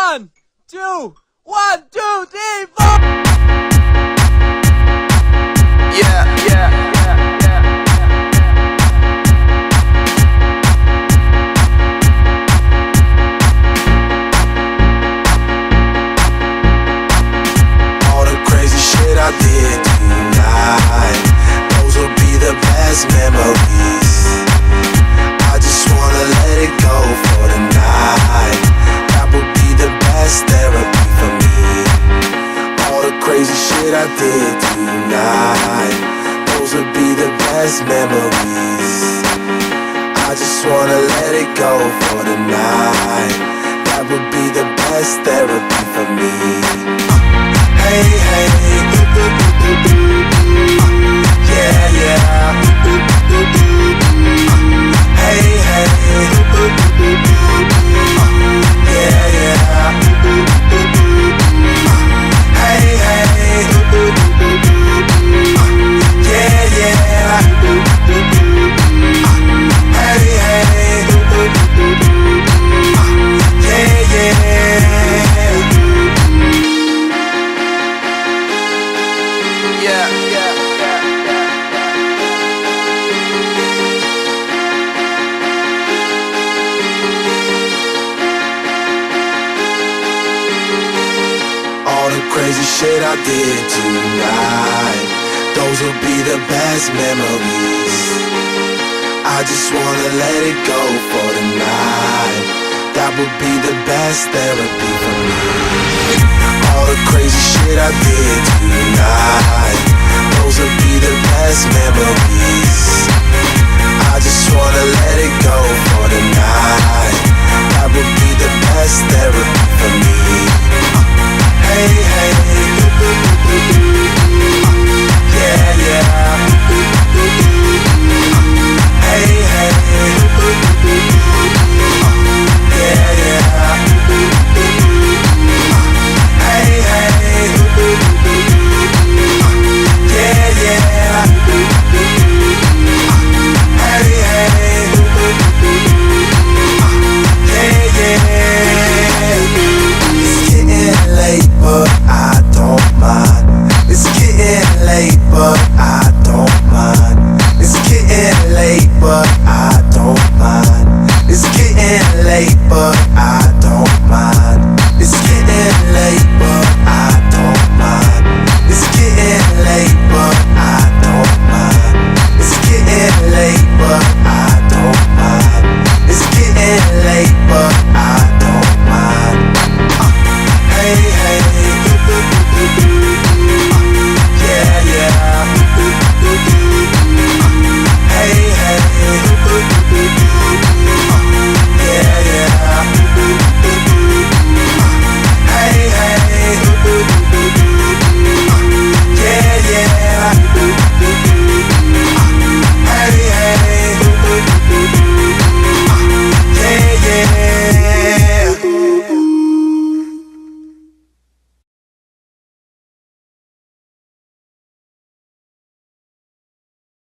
One, two, 1, 2, 3, 4. Yeah. All the crazy shit I did tonight, those will be the best memories. I just wanna let it go for the night. That would be the best therapy for me. All the crazy shit I did tonight, those would be the best memories. I just wanna let it go for the night. That would be the best therapy for me. Hey, hey, yeah, yeah. Hey, hey, yeah, yeah. Hey, hey, yeah, yeah. Hey, hey, yeah, yeah. All the crazy shit I did tonight, those will be the best memories. I just wanna let it go for the night. That would be the best therapy for me. All the crazy shit I did tonight, those will be the best memories. I just wanna let it go for the night. That would be the best